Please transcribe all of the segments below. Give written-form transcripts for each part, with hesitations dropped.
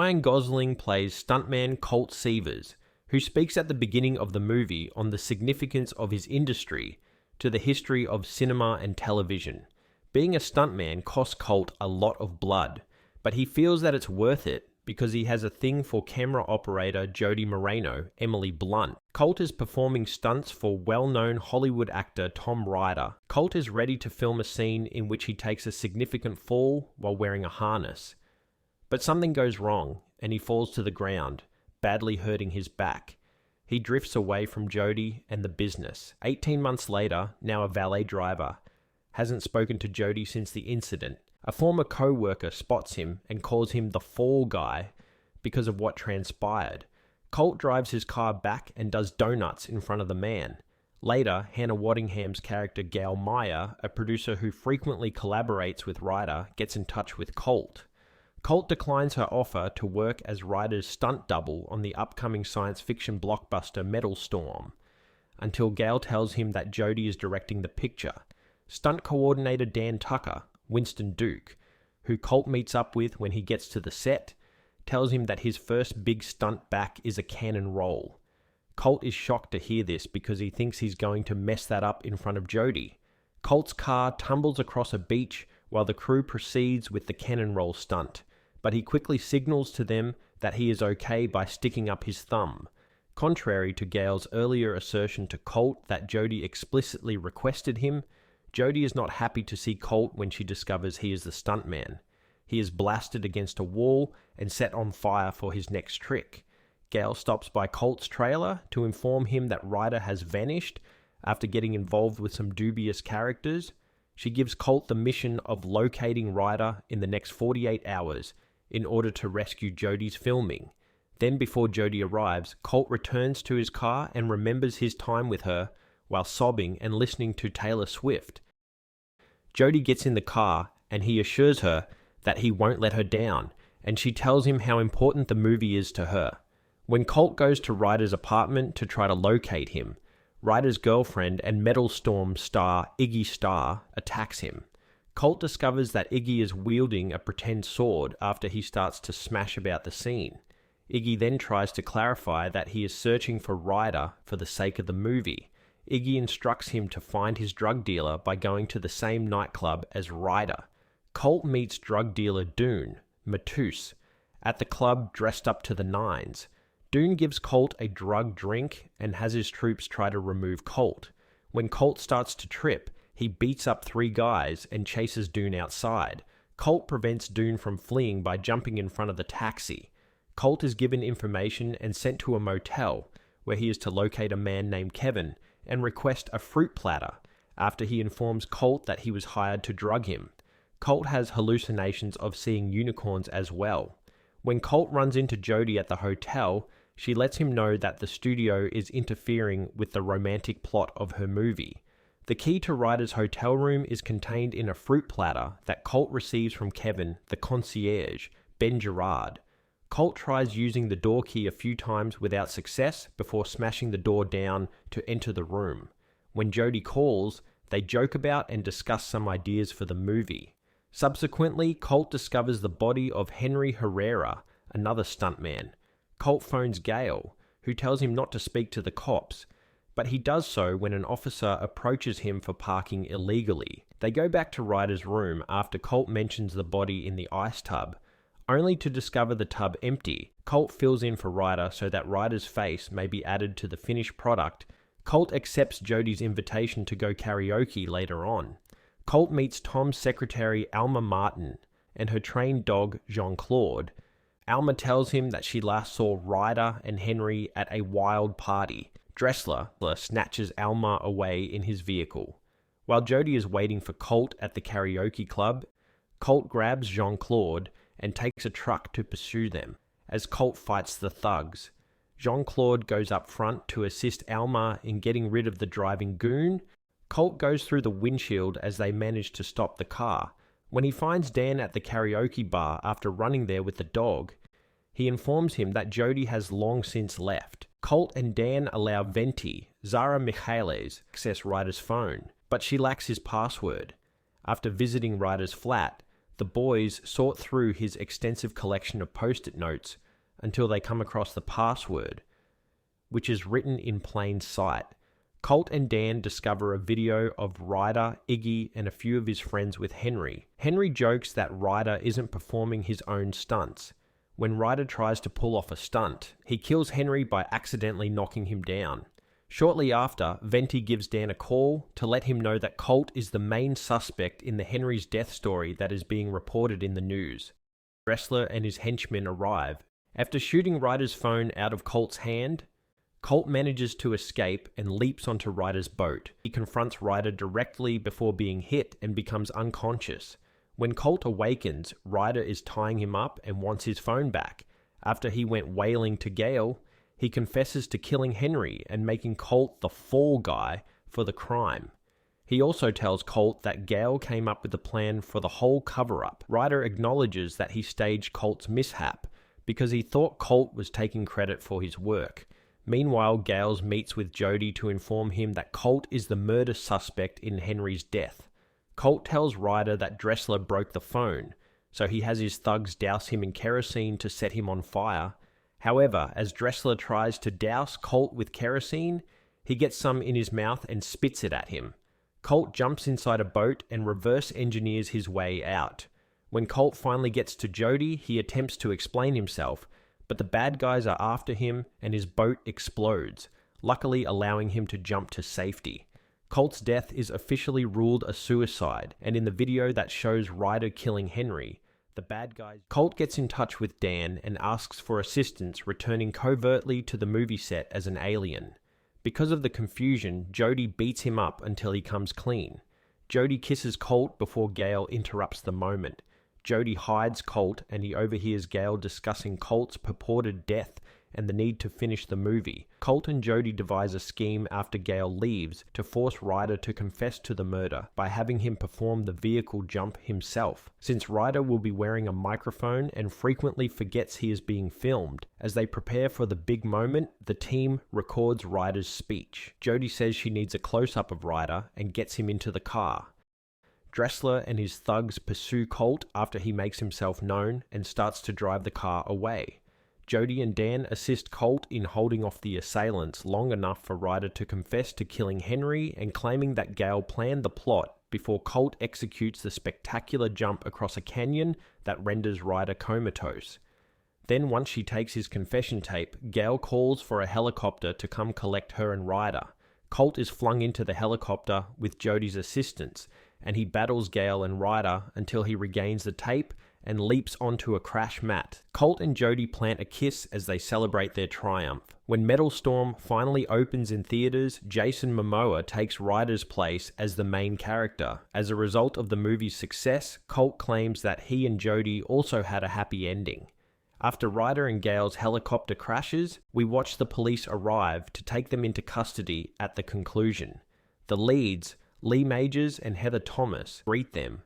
Ryan Gosling plays stuntman Colt Seavers, who speaks at the beginning of the movie on the significance of his industry to the history of cinema and television. Being a stuntman costs Colt a lot of blood, but he feels that it's worth it because he has a thing for camera operator Jody Moreno, Emily Blunt. Colt is performing stunts for well-known Hollywood actor Tom Ryder. Colt is ready to film a scene in which he takes a significant fall while wearing a harness. But something goes wrong, and he falls to the ground, badly hurting his back. He drifts away from Jody and the business. 18 months later, now a valet driver, hasn't spoken to Jody since the incident. A former co-worker spots him and calls him the fall guy because of what transpired. Colt drives his car back and does donuts in front of the man. Later, Hannah Waddingham's character Gail Meyer, a producer who frequently collaborates with Ryder, gets in touch with Colt. Colt declines her offer to work as Ryder's stunt double on the upcoming science fiction blockbuster Metal Storm, until Gail tells him that Jody is directing the picture. Stunt coordinator Dan Tucker, Winston Duke, who Colt meets up with when he gets to the set, tells him that his first big stunt back is a cannon roll. Colt is shocked to hear this because he thinks he's going to mess that up in front of Jody. Colt's car tumbles across a beach while the crew proceeds with the cannon roll stunt, but he quickly signals to them that he is okay by sticking up his thumb. Contrary to Gail's earlier assertion to Colt that Jody explicitly requested him, Jody is not happy to see Colt when she discovers he is the stuntman. He is blasted against a wall and set on fire for his next trick. Gail stops by Colt's trailer to inform him that Ryder has vanished after getting involved with some dubious characters. She gives Colt the mission of locating Ryder in the next 48 hours in order to rescue Jody's filming. Then before Jody arrives, Colt returns to his car and remembers his time with her while sobbing and listening to Taylor Swift. Jody gets in the car and he assures her that he won't let her down, and she tells him how important the movie is to her. When Colt goes to Ryder's apartment to try to locate him, Ryder's girlfriend and Metal Storm star Iggy Starr attacks him. Colt discovers that Iggy is wielding a pretend sword after he starts to smash about the scene. Iggy then tries to clarify that he is searching for Ryder for the sake of the movie. Iggy instructs him to find his drug dealer by going to the same nightclub as Ryder. Colt meets drug dealer Dune, Matus, at the club dressed up to the nines. Dune gives Colt a drug drink and has his troops try to remove Colt. When Colt starts to trip, he beats up 3 guys and chases Dune outside. Colt prevents Dune from fleeing by jumping in front of the taxi. Colt is given information and sent to a motel where he is to locate a man named Kevin and request a fruit platter after he informs Colt that he was hired to drug him. Colt has hallucinations of seeing unicorns as well. When Colt runs into Jody at the hotel, she lets him know that the studio is interfering with the romantic plot of her movie. The key to Ryder's hotel room is contained in a fruit platter that Colt receives from Kevin, the concierge, Ben Gerard. Colt tries using the door key a few times without success before smashing the door down to enter the room. When Jody calls, they joke about and discuss some ideas for the movie. Subsequently, Colt discovers the body of Henry Herrera, another stuntman. Colt phones Gail, who tells him not to speak to the cops, but he does so when an officer approaches him for parking illegally. They go back to Ryder's room after Colt mentions the body in the ice tub, only to discover the tub empty. Colt fills in for Ryder so that Ryder's face may be added to the finished product. Colt accepts Jody's invitation to go karaoke later on. Colt meets Tom's secretary Alma Martin and her trained dog Jean-Claude. Alma tells him that she last saw Ryder and Henry at a wild party. Dressler snatches Alma away in his vehicle. While Jody is waiting for Colt at the karaoke club, Colt grabs Jean-Claude and takes a truck to pursue them. As Colt fights the thugs, Jean-Claude goes up front to assist Alma in getting rid of the driving goon. Colt goes through the windshield as they manage to stop the car. When he finds Dan at the karaoke bar after running there with the dog, he informs him that Jody has long since left. Colt and Dan allow Venti, Zara Michales, access Ryder's phone, but she lacks his password. After visiting Ryder's flat, The boys sort through his extensive collection of post-it notes until they come across the password, which is written in plain sight. Colt and Dan discover a video of Ryder, Iggy, and a few of his friends with Henry. Henry jokes that Ryder isn't performing his own stunts. When Ryder tries to pull off a stunt, he kills Henry by accidentally knocking him down. Shortly after, Venti gives Dan a call to let him know that Colt is the main suspect in the Henry's death story that is being reported in the news. Dressler and his henchmen arrive. After shooting Ryder's phone out of Colt's hand, Colt manages to escape and leaps onto Ryder's boat. He confronts Ryder directly before being hit and becomes unconscious. When Colt awakens, Ryder is tying him up and wants his phone back. After he went wailing to Gale, he confesses to killing Henry and making Colt the fall guy for the crime. He also tells Colt that Gale came up with the plan for the whole cover-up. Ryder acknowledges that he staged Colt's mishap because he thought Colt was taking credit for his work. Meanwhile, Gales meets with Jody to inform him that Colt is the murder suspect in Henry's death. Colt tells Ryder that Dressler broke the phone, so he has his thugs douse him in kerosene to set him on fire. However, as Dressler tries to douse Colt with kerosene, he gets some in his mouth and spits it at him. Colt jumps inside a boat and reverse engineers his way out. When Colt finally gets to Jody, he attempts to explain himself, but the bad guys are after him and his boat explodes, luckily allowing him to jump to safety. Colt's death is officially ruled a suicide, and in the video that shows Ryder killing Henry, the bad guys... Colt gets in touch with Dan and asks for assistance returning covertly to the movie set as an alien. Because of the confusion, Jody beats him up until he comes clean. Jody kisses Colt before Gale interrupts the moment. Jody hides Colt and he overhears Gale discussing Colt's purported death and the need to finish the movie. Colt and Jody devise a scheme after Gale leaves to force Ryder to confess to the murder by having him perform the vehicle jump himself, since Ryder will be wearing a microphone and frequently forgets he is being filmed. As they prepare for the big moment, the team records Ryder's speech. Jody says she needs a close-up of Ryder and gets him into the car. Dressler and his thugs pursue Colt after he makes himself known and starts to drive the car away. Jody and Dan assist Colt in holding off the assailants long enough for Ryder to confess to killing Henry and claiming that Gale planned the plot before Colt executes the spectacular jump across a canyon that renders Ryder comatose. Then once she takes his confession tape, Gale calls for a helicopter to come collect her and Ryder. Colt is flung into the helicopter with Jody's assistance, and he battles Gale and Ryder until he regains the tape and leaps onto a crash mat. Colt and Jody plant a kiss as they celebrate their triumph. When Metal Storm finally opens in theaters, Jason Momoa takes Ryder's place as the main character. As a result of the movie's success, Colt claims that he and Jody also had a happy ending. After Ryder and Gale's helicopter crashes, we watch the police arrive to take them into custody at the conclusion. The leads, Lee Majors and Heather Thomas, greet them,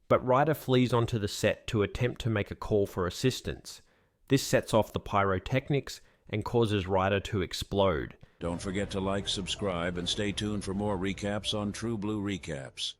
but Ryder flees onto the set to attempt to make a call for assistance. This sets off the pyrotechnics and causes Ryder to explode. Don't forget to like, subscribe, and stay tuned for more recaps on True Blue Recaps.